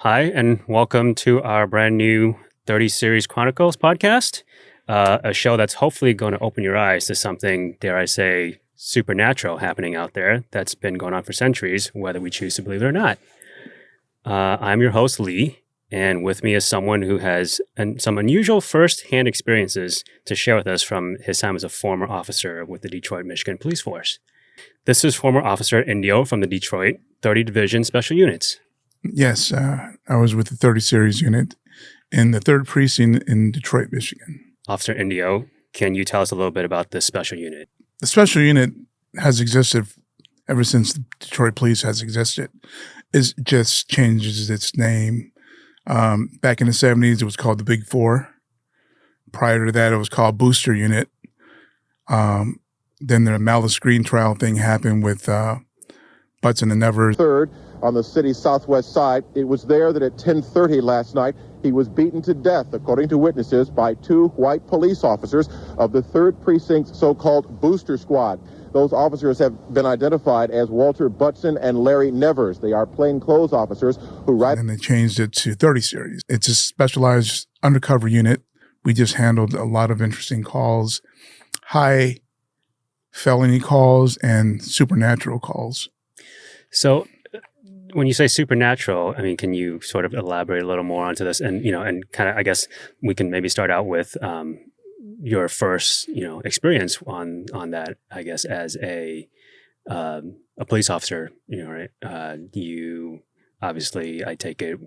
Hi, and welcome to our brand new 30 Series Chronicles podcast, a show that's hopefully going to open your eyes to something, dare I say, supernatural happening out there that's been going on for centuries, whether we choose to believe it or not. I'm your host, Lee, and with me is someone who has some unusual first-hand experiences to share with us from his time as a former officer with the Detroit, Michigan Police Force. This is former Officer Indio from the Detroit 30 Division Special Units. Yes, I was with the 30 Series unit in the 3rd Precinct in Detroit, Michigan. Officer Indio, can you tell us a little bit about this special unit? The special unit has existed ever since the Detroit Police has existed. It just changes its name. Back in the 70s, it was called the Big Four. Prior to that, it was called Booster Unit. Then the Malice Green trial thing happened with Butson and Nevers. Third, on the city's southwest side, it was there that at 10:30 last night, he was beaten to death, according to witnesses, by 2 white police officers of the 3rd Precinct's so-called Booster Squad. Those officers have been identified as Walter Butson and Larry Nevers. They are plainclothes officers who And they changed it to 30 Series. It's a specialized undercover unit. We just handled a lot of interesting calls, high felony calls and supernatural calls. So when you say supernatural, I mean, can you sort of elaborate a little more onto this? And, and kind of, I guess we can maybe start out with your first, experience on that, I guess, as a police officer, right? You obviously, I take it,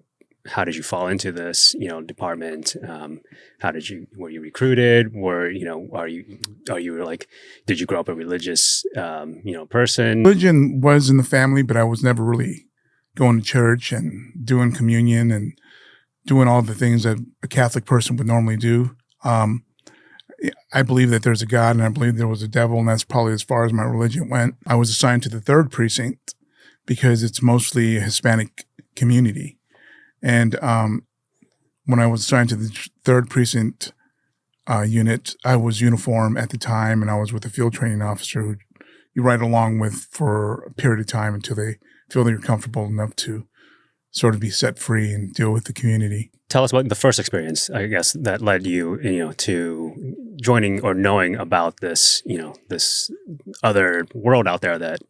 how did you fall into this, department? Were you recruited? Did you grow up a religious, person? Religion was in the family, but I was never really going to church and doing communion and doing all the things that a Catholic person would normally do. I believe that there's a God and I believe there was a devil, and that's probably as far as my religion went. I was assigned to the 3rd Precinct because it's mostly a Hispanic community. And when I was assigned to the 3rd Precinct unit, I was uniformed at the time, and I was with a field training officer who you ride along with for a period of time until they feel that you're comfortable enough to sort of be set free and deal with the community. Tell us about the first experience, I guess, that led you, to joining or knowing about this, this other world out there that,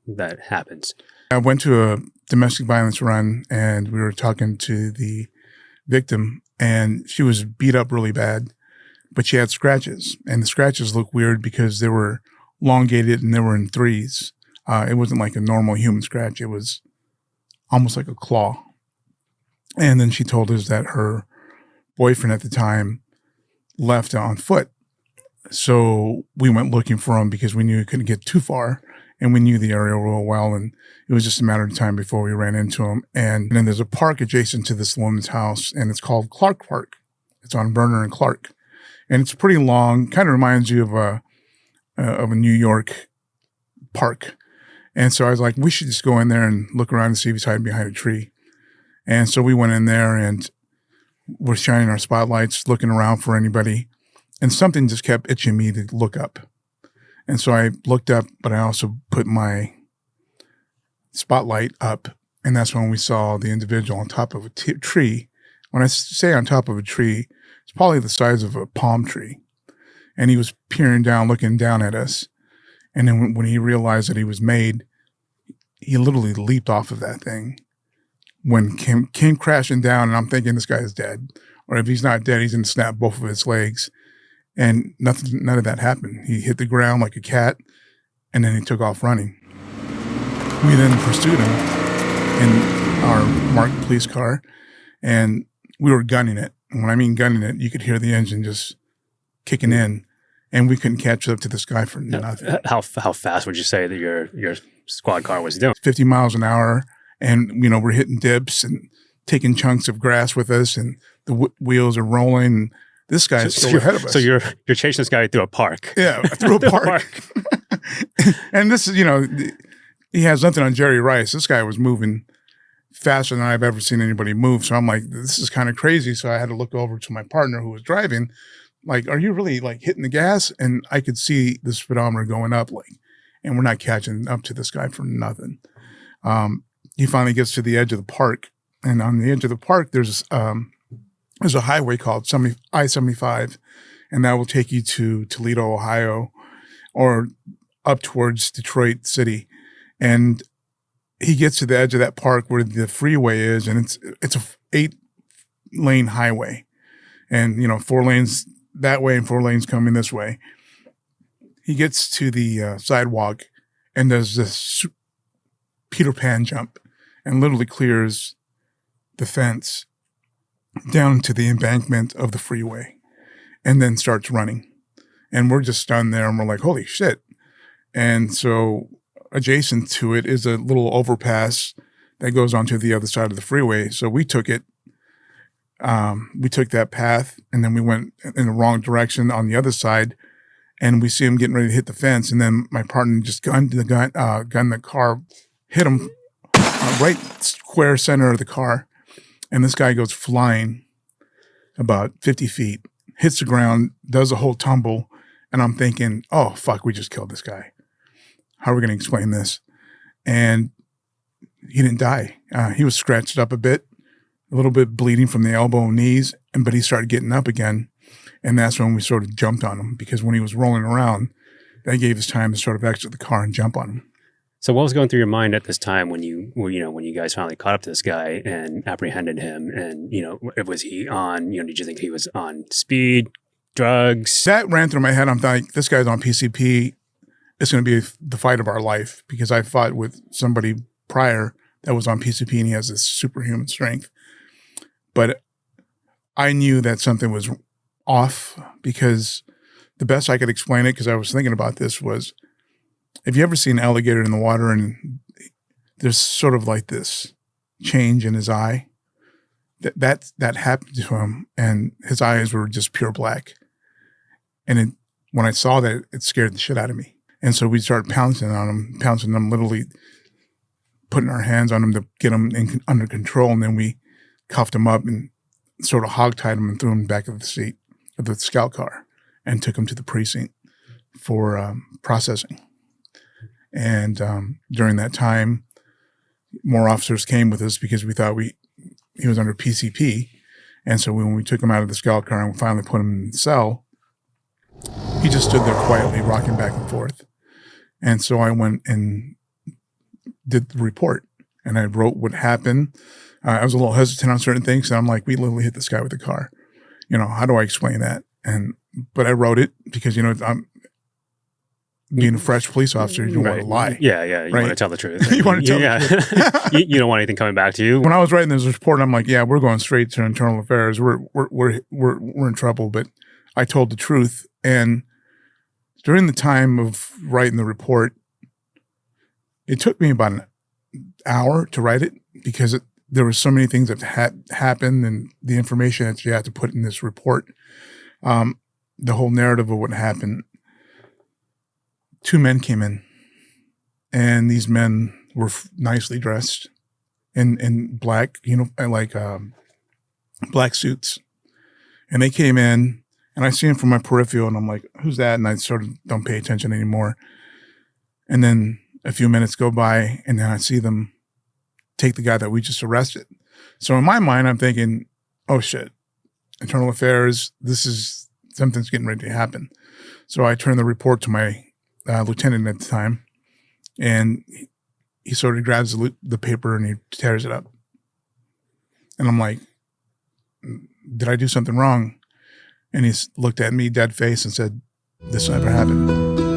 that happens. I went to a domestic violence run, and we were talking to the victim, and she was beat up really bad, but she had scratches, and the scratches looked weird because they were elongated and they were in threes. It wasn't like a normal human scratch. It was almost like a claw. And then she told us that her boyfriend at the time left on foot. So we went looking for him because we knew he couldn't get too far, and we knew the area real well. And it was just a matter of time before we ran into him. And then there's a park adjacent to this woman's house, and it's called Clark Park. It's on Berner and Clark. And it's pretty long, kind of reminds you of a New York park. And so I was like, we should just go in there and look around and see if he's hiding behind a tree. And so we went in there and we're shining our spotlights, looking around for anybody. And something just kept itching me to look up. And so I looked up, but I also put my spotlight up. And that's when we saw the individual on top of a tree. When I say on top of a tree, it's probably the size of a palm tree. And he was peering down, looking down at us. And then when he realized that he was made, he literally leaped off of that thing. When came crashing down, and I'm thinking this guy is dead. Or if he's not dead, he's going to snap both of his legs. And none of that happened. He hit the ground like a cat, and then he took off running. We then pursued him in our marked police car, and we were gunning it. And when I mean gunning it, you could hear the engine just kicking in. And we couldn't catch up to this guy for nothing. How fast would you say that your squad car was doing? 50 miles an hour. And, we're hitting dips and taking chunks of grass with us, and the wheels are rolling. And this guy is still ahead of us. So you're chasing this guy through a park. Yeah, through a park. And this is, he has nothing on Jerry Rice. This guy was moving faster than I've ever seen anybody move. So I'm like, this is kind of crazy. So I had to look over to my partner who was driving. Like, are you really hitting the gas? And I could see the speedometer going up, and we're not catching up to this guy for nothing. He finally gets to the edge of the park, And on the edge of the park, there's a highway called I-75, and that will take you to Toledo, Ohio, or up towards Detroit City. And he gets to the edge of that park where the freeway is, and it's a 8-lane highway. And, 4 lanes that way and 4 lanes coming this way. He gets to the sidewalk and does this Peter Pan jump and literally clears the fence down to the embankment of the freeway and then starts running. And we're just stunned there, and we're like, holy shit. And so adjacent to it is a little overpass that goes onto the other side of the freeway. So we took it. We took that path, and then we went in the wrong direction on the other side, and we see him getting ready to hit the fence. And then my partner just gunned the car, hit him right square center of the car. And this guy goes flying about 50 feet, hits the ground, does a whole tumble. And I'm thinking, oh, fuck, we just killed this guy. How are we going to explain this? And he didn't die. He was scratched up a little bit bleeding from the elbow and knees, but he started getting up again. And that's when we sort of jumped on him, because when he was rolling around, that gave us time to sort of exit the car and jump on him. So what was going through your mind at this time when you guys finally caught up to this guy and apprehended him? And, was he on, did you think he was on speed, drugs? That ran through my head. I'm like, this guy's on PCP. It's going to be the fight of our life, because I fought with somebody prior that was on PCP, and he has this superhuman strength. But I knew that something was off, because the best I could explain it, because I was thinking about this, was, have you ever seen an alligator in the water and there's sort of like this change in his eye? That happened to him, and his eyes were just pure black. And when I saw that, it scared the shit out of me. And so we started pouncing on him, literally putting our hands on him to get him under control. And then we cuffed him up and sort of hogtied him and threw him back of the seat of the scout car and took him to the precinct for processing. And during that time, more officers came with us because we thought he was under PCP. And so when we took him out of the scout car and finally put him in the cell, he just stood there quietly rocking back and forth. And so I went and did the report, and I wrote what happened. I was a little hesitant on certain things, and I'm like, we literally hit this guy with a car. How do I explain that? But I wrote it because, I'm being a fresh police officer, you don't want to lie. Yeah. You want to tell the truth. You want to tell the truth. You don't want anything coming back to you. When I was writing this report, I'm like, yeah, we're going straight to internal affairs. We're in trouble. But I told the truth. And during the time of writing the report, it took me about an hour to write it, because there were so many things that had happened, and the information that you had to put in this report, the whole narrative of what happened. 2 men came in, and these men were nicely dressed in black, black suits. And they came in, and I see them from my peripheral, and I'm like, who's that? And I sort of don't pay attention anymore. And then a few minutes go by, and then I see them take the guy that we just arrested. So in my mind, I'm thinking, oh shit, internal affairs, something's getting ready to happen. So I turn the report to my lieutenant at the time, and he sort of grabs the paper and he tears it up. And I'm like, did I do something wrong? And he looked at me dead face and said, this never happened.